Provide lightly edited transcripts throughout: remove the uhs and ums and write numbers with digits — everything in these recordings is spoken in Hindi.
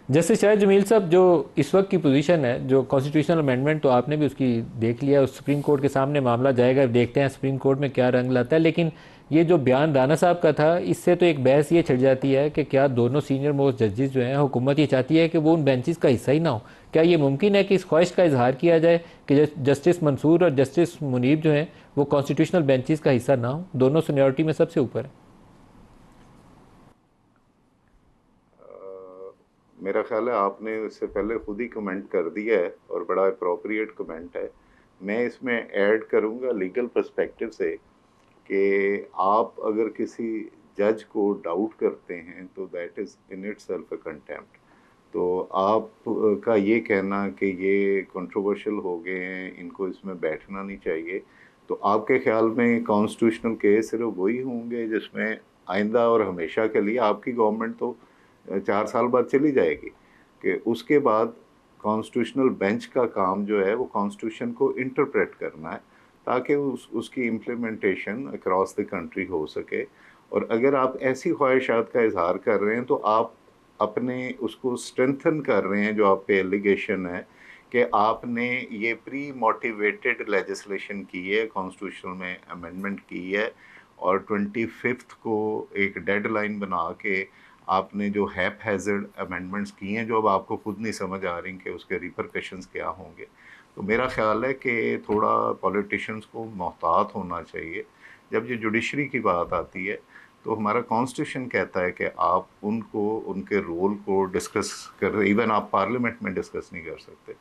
जैसे शायद जमील साहब, जो इस वक्त की पोजीशन है, जो कॉन्स्टिट्यूशनल अमेंडमेंट तो आपने भी उसकी देख लिया, उस सुप्रीम कोर्ट के सामने मामला जाएगा, देखते हैं सुप्रीम कोर्ट में क्या रंग लाता है। लेकिन ये जो बयान राना साहब का था, इससे तो एक बहस ये छिड़ जाती है कि क्या दोनों सीनियर मोस्ट जजेस जो हैं, हुकूमत ये चाहती है कि वो उन बेंचेस का हिस्सा ही ना हो। क्या ये मुमकिन है कि इस ख्वाहिश का इजहार किया जाए कि जस्टिस मंसूर और जस्टिस मुनीब जो हैं वो कॉन्स्टिट्यूशनल बेंचेस का हिस्सा ना हो, दोनों सीनियरिटी में सबसे ऊपर है? मेरा ख्याल है आपने उससे पहले खुद ही कमेंट कर दिया है और बड़ा अप्रोप्रिएट कमेंट है। मैं इसमें ऐड करूंगा लीगल पर्सपेक्टिव से कि आप अगर किसी जज को डाउट करते हैं तो that is in it self a contempt. तो आप का ये कहना कि ये कंट्रोवर्शियल हो गए हैं, इनको इसमें बैठना नहीं चाहिए, तो आपके ख्याल में कॉन्स्टिट्यूशनल केस सिर्फ वही होंगे जिसमें आइंदा और हमेशा के लिए आपकी गवर्नमेंट तो 4 साल बाद चली जाएगी, कि उसके बाद कॉन्स्टिट्यूशनल बेंच का काम जो है वो कॉन्स्टिट्यूशन को इंटरप्रेट करना है ताकि उसकी इम्प्लीमेंटेशन अक्रॉस द कंट्री हो सके। और अगर आप ऐसी ख्वाहिशात का इजहार कर रहे हैं तो आप अपने उसको स्ट्रेंथन कर रहे हैं, जो आप पे एलिगेशन है कि आपने ये प्री मोटिवेटेड लेजिस्लेशन की है, कॉन्स्टिट्यूशन में अमेंडमेंट की है, और 25 को एक डेडलाइन बना के आपने जो हैप हैज़र्ड अमेंडमेंट्स किए हैं जो अब आपको खुद नहीं समझ आ रही कि उसके रिपरकशंस क्या होंगे। तो मेरा ख्याल है कि थोड़ा पॉलिटिशियंस को मोहतात होना चाहिए। जब ये जुडिशरी की बात आती है तो हमारा कॉन्स्टिट्यूशन कहता है कि आप उनको उनके रोल को डिस्कस कर, इवन आप पार्लियामेंट में डिस्कस नहीं कर सकते।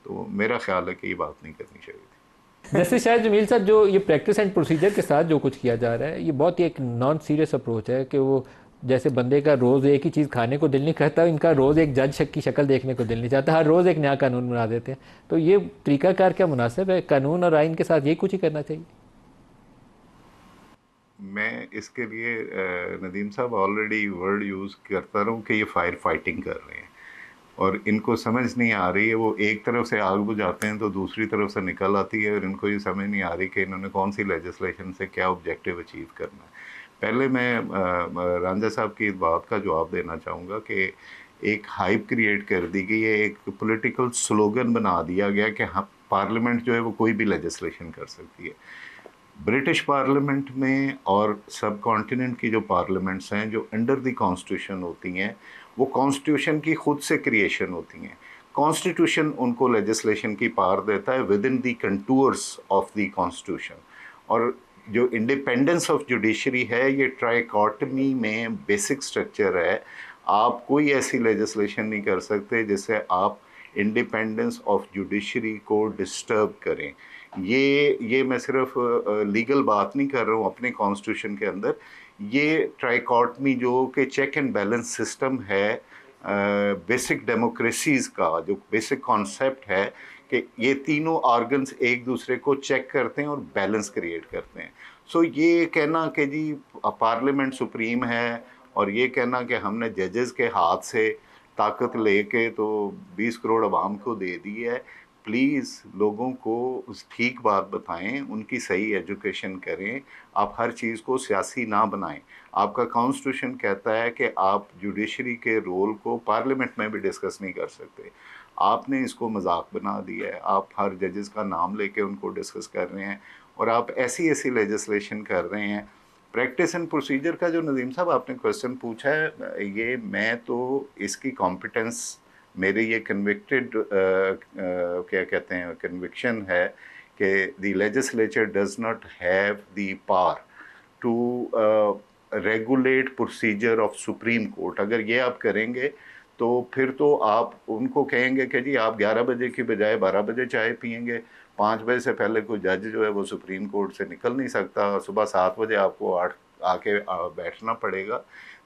तो मेरा ख्याल है कि ये बात नहीं करनी चाहिए थी। जैसे शायद जमील साहब, जो ये प्रैक्टिस एंड प्रोसीजर के साथ जो कुछ किया जा रहा है, ये बहुत ही एक नॉन सीरियस अप्रोच है कि वो जैसे बंदे का रोज़ एक ही चीज़ खाने को दिल नहीं करता, इनका रोज़ एक जज की शक्ल देखने को दिल नहीं चाहता, हर रोज़ एक नया कानून बना देते हैं। तो ये तरीकाकार क्या मुनासिब है? कानून और आइन के साथ ये कुछ ही करना चाहिए। मैं इसके लिए नदीम साहब ऑलरेडी वर्ड यूज़ करता रहूँ कि ये फायर फाइटिंग कर रहे हैं और इनको समझ नहीं आ रही है। वो एक तरफ से आग बुझाते हैं तो दूसरी तरफ से निकल आती है और इनको ये समझ नहीं आ रही कि इन्होंने कौन सी लेजिस्लेशन से क्या ऑब्जेक्टिव अचीव करना है। पहले मैं रांझा साहब की इस बात का जवाब देना चाहूँगा कि एक हाइप क्रिएट कर दी गई है, एक पॉलिटिकल स्लोगन बना दिया गया कि हाँ पार्लियामेंट जो है वो कोई भी लेजिस्लेशन कर सकती है। ब्रिटिश पार्लियामेंट में और सब कॉन्टिनेंट की जो पार्लियामेंट्स हैं जो अंडर द कॉन्स्टिट्यूशन होती हैं, वो कॉन्स्टिट्यूशन की खुद से क्रिएशन होती हैं। कॉन्स्टिट्यूशन उनको लेजिस्लेशन की पावर देता है with in the contours of the constitution. और जो इंडिपेंडेंस ऑफ जुडिशरी है ये ट्राइकॉटमी में बेसिक स्ट्रक्चर है। आप कोई ऐसी लेजिस्लेशन नहीं कर सकते जिससे आप इंडिपेंडेंस ऑफ जुडिशरी को डिस्टर्ब करें। ये मैं सिर्फ लीगल बात नहीं कर रहा हूँ, अपने कॉन्स्टिट्यूशन के अंदर ये ट्राइकॉटमी जो कि चेक एंड बैलेंस सिस्टम है, बेसिक डेमोक्रेसीज़ का जो बेसिक कॉन्सेप्ट है कि ये तीनों ऑर्गन्स एक दूसरे को चेक करते हैं और बैलेंस क्रिएट करते हैं। सो ये कहना कि जी पार्लियामेंट सुप्रीम है और ये कहना कि हमने जजेस के हाथ से ताकत लेके तो 20 करोड़ आवाम को दे दी है, प्लीज़ लोगों को उस ठीक बात बताएं, उनकी सही एजुकेशन करें। आप हर चीज़ को सियासी ना बनाएं। आपका कॉन्स्टिट्यूशन कहता है कि आप जुडिशरी के रोल को पार्लियामेंट में भी डिस्कस नहीं कर सकते। आपने इसको मजाक बना दिया है, आप हर जजेस का नाम लेके उनको डिस्कस कर रहे हैं और आप ऐसी ऐसी लेजिस्लेशन कर रहे हैं। प्रैक्टिस एंड प्रोसीजर का जो नदीम साहब आपने क्वेश्चन पूछा है, ये मैं तो इसकी कॉम्पिटेंस, मेरे ये कन्विक्टेड क्या कहते हैं कन्विक्शन है कि the legislature does not have the power to regulate procedure of Supreme Court. अगर ये आप करेंगे तो फिर तो आप उनको कहेंगे कि जी आप 11 बजे की बजाय 12 बजे चाय पियेंगे, 5 बजे से पहले कोई जज जो है वो सुप्रीम कोर्ट से निकल नहीं सकता, सुबह 7 बजे आपको आके बैठना पड़ेगा।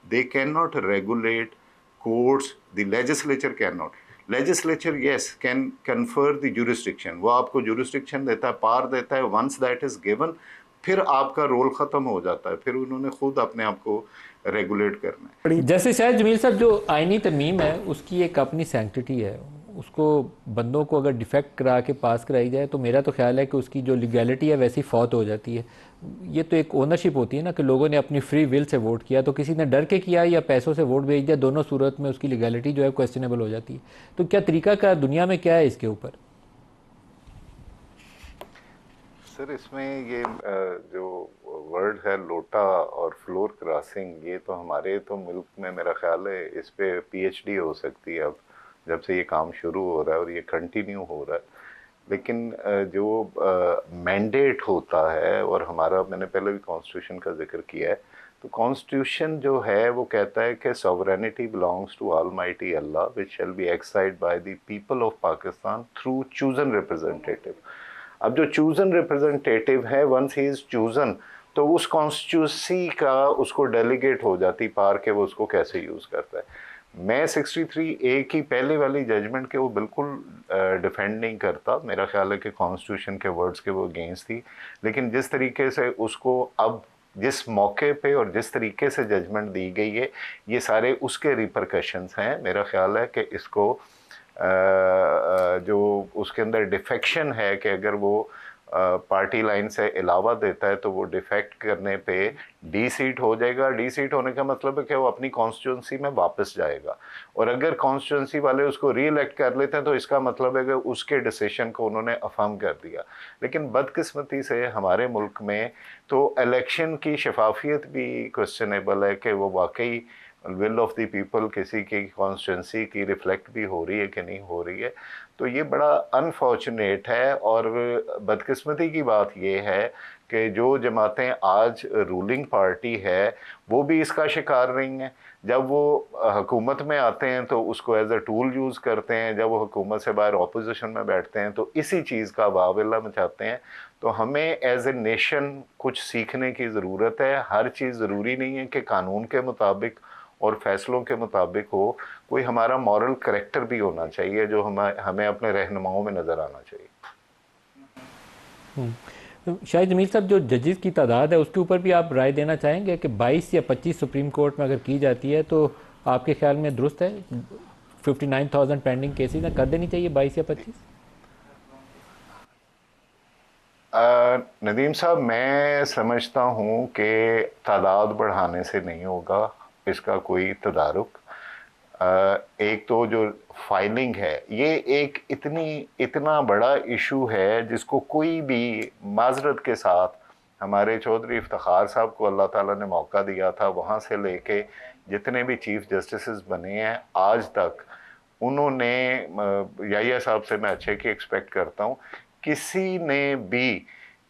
They can not regulate courts, the legislature cannot. Legislature yes can confer the jurisdiction, वो आपको jurisdiction देता है, पार देता है। once that is given फिर आपका रोल ख़त्म हो जाता है, फिर उन्होंने खुद अपने आप को रेगुलेट करना है। जैसे शायद जमील साहब, जो आइनी तरमीम है उसकी एक अपनी सैंक्टिटी है, उसको बंदों को अगर डिफेक्ट करा के पास कराई जाए तो मेरा तो ख्याल है कि उसकी जो लीगैलिटी है वैसी फौत हो जाती है। ये तो एक ओनरशिप होती है ना कि लोगों ने अपनी फ्री विल से वोट किया, तो किसी ने डर के किया या पैसों से वोट भेज दिया, दोनों सूरत में उसकी लीगैलिटी जो है क्वेश्चनेबल हो जाती है। तो क्या तरीका का दुनिया में क्या है इसके ऊपर? सर इसमें ये जो वर्ड है लोटा और फ्लोर क्रॉसिंग, ये तो हमारे तो मुल्क में मेरा ख्याल है इस पे पीएचडी हो सकती है अब, जब से ये काम शुरू हो रहा है और ये कंटिन्यू हो रहा है। लेकिन जो मैंडेट होता है, और हमारा मैंने पहले भी कॉन्स्टिट्यूशन का जिक्र किया है, तो कॉन्स्टिट्यूशन जो है वो कहता है कि sovereignty belongs to almighty Allah which shall be exercised by the people of Pakistan through chosen representative. अब जो चूजन रिप्रेजेंटेटिव है, वंस ही इज चूजन, तो उस कॉन्स्टिट्यूंसी का उसको डेलीगेट हो जाती पार के वो उसको कैसे यूज़ करता है। मैं 63A की पहले वाली जजमेंट के वो बिल्कुल डिफेंड नहीं करता, मेरा ख्याल है कि कॉन्स्टिट्यूशन के वर्ड्स के वो अगेंस्ट थी। लेकिन जिस तरीके से उसको अब जिस मौके पे और जिस तरीके से जजमेंट दी गई है, ये सारे उसके रिपरकशंस हैं। मेरा ख्याल है कि इसको जो उसके अंदर डिफेक्शन है कि अगर वो पार्टी लाइन से अलावा देता है तो वो डिफेक्ट करने पे डी सीट हो जाएगा। डी सीट होने का मतलब है कि वो अपनी कॉन्स्टिट्यूंसी में वापस जाएगा, और अगर कॉन्स्टिट्यूंसी वाले उसको री इलेक्ट कर लेते हैं तो इसका मतलब है कि उसके डिसीजन को उन्होंने अफर्म कर दिया। लेकिन बदकिस्मती से हमारे मुल्क में तो इलेक्शन की शफाफियत भी क्वेश्चनेबल है कि वो वाकई विल ऑफ द पीपल किसी की कॉन्स्टिट्यूंसी की रिफ्लेक्ट भी हो रही है कि नहीं हो रही है। तो ये बड़ा अनफॉर्चुनेट है, और बदकिस्मती की बात ये है कि जो जमातें आज रूलिंग पार्टी है वो भी इसका शिकार रही हैं। जब वो हुकूमत में आते हैं तो उसको एज अ टूल यूज़ करते हैं, जब वो हुकूमत से बाहर ऑपोजिशन में बैठते हैं तो इसी चीज़ का वावेला मचाते हैं। तो हमें एज ए नेशन कुछ सीखने की ज़रूरत है। हर चीज़ ज़रूरी नहीं है कि कानून के मुताबिक और फैसलों के मुताबिक हो, कोई हमारा मॉरल करैक्टर भी होना चाहिए जो हमें अपने रहनुमाओं में नज़र आना चाहिए। तो शाहिद जमील साहब, जो जजेस की तादाद है उसके ऊपर भी आप राय देना चाहेंगे कि 22 या 25 सुप्रीम कोर्ट में अगर की जाती है तो आपके ख्याल में दुरुस्त है? 59,000 पेंडिंग केसेस हैं, कर देनी चाहिए 22 या 25? नदीम साहब, मैं समझता हूँ कि तादाद बढ़ाने से नहीं होगा इसका कोई तदारुक। एक तो जो फाइलिंग है, ये एक इतना बड़ा इशू है जिसको कोई भी माजरत के साथ, हमारे चौधरी इफ्तिखार साहब को अल्लाह ताला ने मौका दिया था, वहाँ से लेके जितने भी चीफ जस्टिस बने हैं आज तक, उन्होंने याहिया साहब से मैं अच्छे की एक्सपेक्ट करता हूँ, किसी ने भी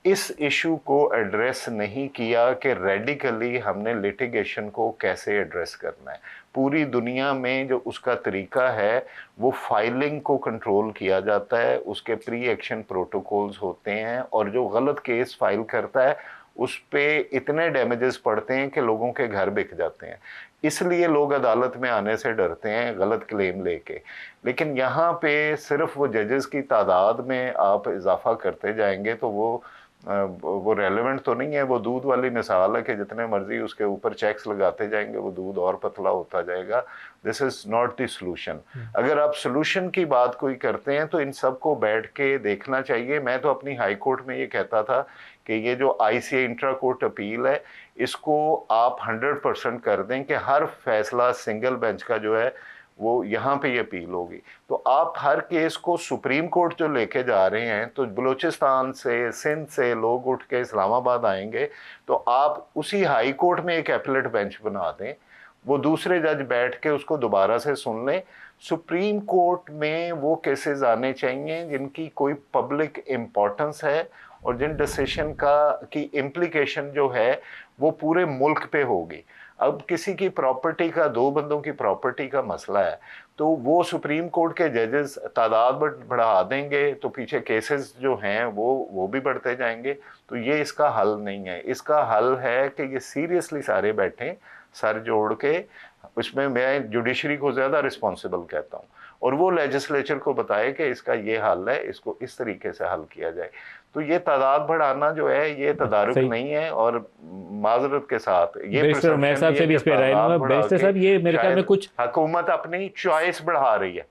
इस इशू को एड्रेस नहीं किया कि रेडिकली हमने लिटिगेशन को कैसे एड्रेस करना है। पूरी दुनिया में जो उसका तरीका है वो फाइलिंग को कंट्रोल किया जाता है, उसके प्री एक्शन प्रोटोकॉल्स होते हैं, और जो गलत केस फाइल करता है उस पे इतने डैमेजेस पड़ते हैं कि लोगों के घर बिक जाते हैं। इसलिए लोग अदालत में आने से डरते हैं गलत क्लेम लेके। लेकिन यहाँ पे सिर्फ वो जजेस की तादाद में आप इजाफा करते जाएंगे तो वो रेलेवेंट तो नहीं है। वो दूध वाली मिसाल है कि जितने मर्जी उसके ऊपर चेक्स लगाते जाएंगे वो दूध और पतला होता जाएगा। This is not the solution. अगर आप सॉल्यूशन की बात कोई करते हैं तो इन सब को बैठ के देखना चाहिए। मैं तो अपनी हाई कोर्ट में ये कहता था कि ये जो ICA इंट्रा कोर्ट अपील है इसको आप 100% कर दें कि हर फैसला सिंगल बेंच का जो है वो यहाँ पे ये अपील होगी। तो आप हर केस को सुप्रीम कोर्ट जो लेके जा रहे हैं, तो बलूचिस्तान से, सिंध से लोग उठ के इस्लामाबाद आएंगे, तो आप उसी हाई कोर्ट में एक एपलेट बेंच बना दें, वो दूसरे जज बैठ के उसको दोबारा से सुन लें। सुप्रीम कोर्ट में वो केसेस आने चाहिए जिनकी कोई पब्लिक इम्पोर्टेंस है और जिन डिसीजन की इम्प्लीकेशन जो है वो पूरे मुल्क पे होगी। अब किसी की प्रॉपर्टी का, दो बंदों की प्रॉपर्टी का मसला है, तो वो सुप्रीम कोर्ट के जजेस तादाद बढ़ा देंगे तो पीछे केसेस जो हैं वो भी बढ़ते जाएंगे। तो ये इसका हल नहीं है। इसका हल है कि ये सीरियसली सारे बैठें सर जोड़ के, उसमें मैं जुडिशरी को ज़्यादा रिस्पॉन्सिबल कहता हूँ, और वो लेजिस्लेचर को बताए कि इसका ये हल है, इसको इस तरीके से हल किया जाए। तो ये तादाद बढ़ाना जो है ये तदारुक नहीं है, और माजरत के साथ ये बैरिस्टर उमैर साहब से भी इस पे राय लूंगा। बैरिस्टर साहब, ये मेरे ख्याल में कुछ हुकूमत अपनी चॉइस बढ़ा रही है।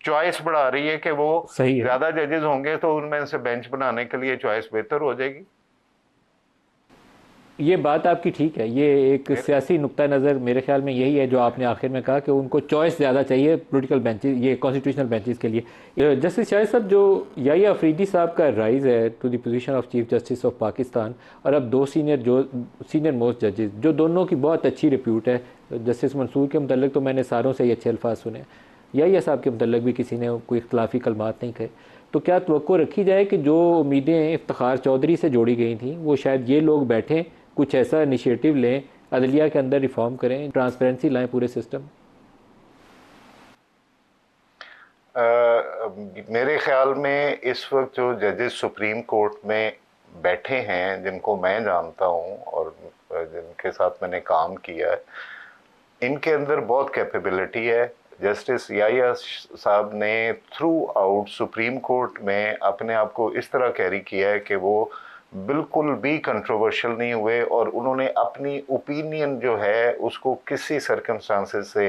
चॉइस बढ़ा रही है कि वो सही है। ज़्यादा जजेस होंगे तो उनमें से बेंच बनाने के लिए चॉइस बेहतर हो जाएगी। ये बात आपकी ठीक है, ये एक सियासी नुक्ता नज़र मेरे ख्याल में यही है जो आपने आखिर में कहा कि उनको चॉइस ज़्यादा चाहिए पॉलिटिकल बेंचेस, ये कॉन्स्टिट्यूशनल बेंचेस के लिए। जस्टिस शाहिद साहब, जो याहिया अफरीदी साहब का राइज़ है to the position of chief justice of Pakistan, और अब दो सीनियर मोस्ट जजेस जो दोनों की बहुत अच्छी रिप्यूट है, जस्टिस मंसूर के मतलब तो मैंने सारों से ही अच्छे अल्फाज सुने, याहिया साहब के मतलब भी किसी ने कोई इख्तलाफी कलमात नहीं कहे, तो क्या तवक्को रखी जाए कि जो उम्मीदें इफ्तिखार चौधरी से जोड़ी गई थी वो शायद ये लोग बैठें, कुछ ऐसा इनिशिएटिव लें, अदलिया के अंदर रिफॉर्म करें, ट्रांसपेरेंसी लाएं पूरे सिस्टम? मेरे ख्याल में इस वक्त जो जजेस सुप्रीम कोर्ट में बैठे हैं, जिनको मैं जानता हूं और जिनके साथ मैंने काम किया है, इनके अंदर बहुत कैपेबिलिटी है। जस्टिस याहिया साहब ने थ्रू आउट सुप्रीम कोर्ट में अपने आप को इस तरह कैरी किया है कि वो बिल्कुल भी कंट्रोवर्शियल नहीं हुए और उन्होंने अपनी ओपिनियन जो है उसको किसी सर्कमस्टांसेस से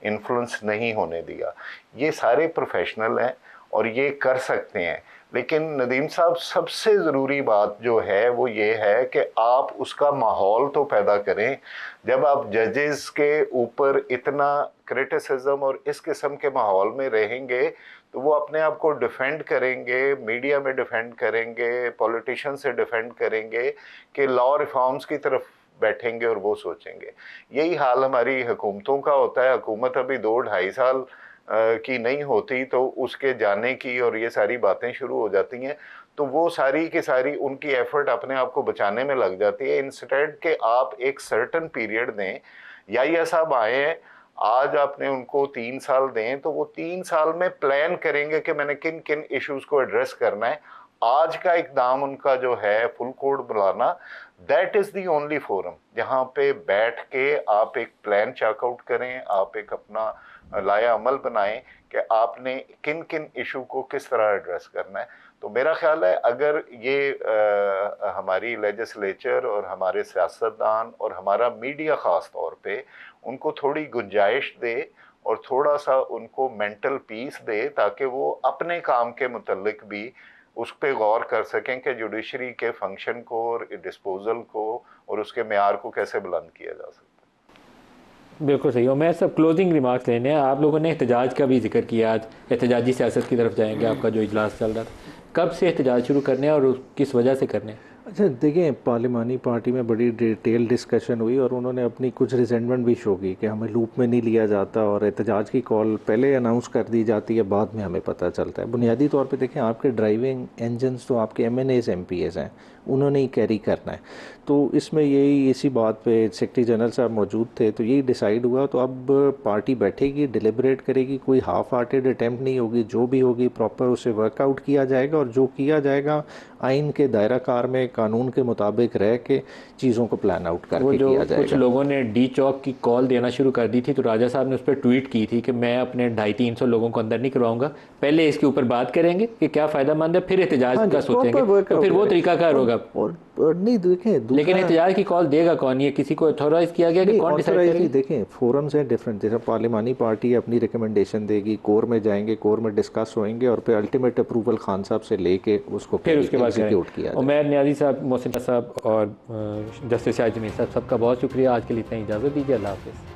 इन्फ्लुएंस नहीं होने दिया। ये सारे प्रोफेशनल हैं और ये कर सकते हैं, लेकिन नदीम साहब सबसे ज़रूरी बात जो है वो ये है कि आप उसका माहौल तो पैदा करें। जब आप जजेस के ऊपर इतना क्रिटिसिज्म और इस किस्म के माहौल में रहेंगे तो वो अपने आप को डिफेंड करेंगे, मीडिया में डिफेंड करेंगे, पॉलिटिशियन से डिफेंड करेंगे कि लॉ रिफॉर्म्स की तरफ बैठेंगे और वो सोचेंगे। यही हाल हमारी हुकूमतों का होता है। हुकूमत अभी 2-2.5 साल की नहीं होती तो उसके जाने की और ये सारी बातें शुरू हो जाती हैं, तो वो सारी की सारी उनकी एफर्ट अपने आप को बचाने में लग जाती है, इंस्टेड के आप एक सर्टन पीरियड दें। याहिया साहब आए हैं, आज आपने उनको 3 साल दें तो वो 3 साल में प्लान करेंगे कि मैंने किन किन इश्यूज को एड्रेस करना है। आज का इकदाम उनका जो है फुल कोर्ट बुलाना, that is the only forum जहाँ पे बैठ के आप एक प्लान चेकआउट करें, आप एक अपना लाया अमल बनाएं कि आपने किन किन इशू को किस तरह एड्रेस करना है। तो मेरा ख्याल है अगर ये हमारी लेजिस्लेचर और हमारे सियासतदान और हमारा मीडिया ख़ास तौर पे उनको थोड़ी गुंजाइश दे और थोड़ा सा उनको मेंटल पीस दे ताकि वो अपने काम के मुतल्लिक भी उस पर गौर कर सकें कि जुडिशरी के फंक्शन को और डिस्पोजल को और उसके मेयार को कैसे बुलंद किया जा सकता है। बिल्कुल सही। और मैं सब क्लोजिंग रिमार्क्स लेने हैं, आप लोगों ने एहतजाज का भी जिक्र किया, आज एहतजाजी सियासत की तरफ जाएंगे, आपका जो इजलास चल रहा था, कब से एहतजाज शुरू करने हैं और किस वजह से करने हैं? अच्छा देखें, पार्लिमानी पार्टी में बड़ी डिटेल डिस्कशन हुई और उन्होंने अपनी कुछ रिजेंटमेंट भी शो की कि हमें लूप में नहीं लिया जाता और एहतजाज की कॉल पहले अनाउंस कर दी जाती है, बाद में हमें पता चलता है। बुनियादी तौर पे देखें, आपके ड्राइविंग इंजन्स तो आपके MNAs MPAs हैं, उन्होंने ही कैरी करना है। तो इसमें यही इसी बात पे सेक्रेटरी जनरल साहब मौजूद थे, तो यही डिसाइड हुआ। तो अब पार्टी बैठेगी, डिलिबरेट करेगी, कोई हाफ हार्टेड अटैम्प्ट नहीं होगी, जो भी होगी प्रॉपर उसे वर्कआउट किया जाएगा और जो किया जाएगा आइन के दायरा कार में कानून के मुताबिक रह के चीज़ों को प्लान आउट करके किया जाएगा। कुछ लोगों ने डी चौक की कॉल देना शुरू कर दी थी, तो राजा साहब ने उस पर ट्वीट की थी कि मैं अपने 250-300 लोगों को अंदर नहीं करवाऊंगा, पहले इसके ऊपर बात करेंगे कि क्या फ़ायदा मंद है, फिर एहतजाज का सोचेंगे, तो फिर वो तरीकाकार होगा। और नहीं देखें, लेकिन एहतजाज की कॉल देगा कौन? ये किसी को ऑथोराइज किया गया कि कौन डिसाइड करेगा? देखें, फोरम्स हैं डिफरेंट, जैसे पार्लिमानी पार्टी अपनी रिकमेंडेशन देगी, कोर में जाएंगे, कोर में डिस्कस होंगे और फिर अल्टीमेट अप्रूवल खान साहब से लेके उसको फिर उसके बाद एग्जीक्यूट किया। उमैर नियाज़ी साहब, मोहसिन साहब और जस्टिस शाहिद जमील साहब, सबका बहुत शुक्रिया। आज के लिए इतना इजाज़त दीजिए। अल्लाह हाफ़िज़।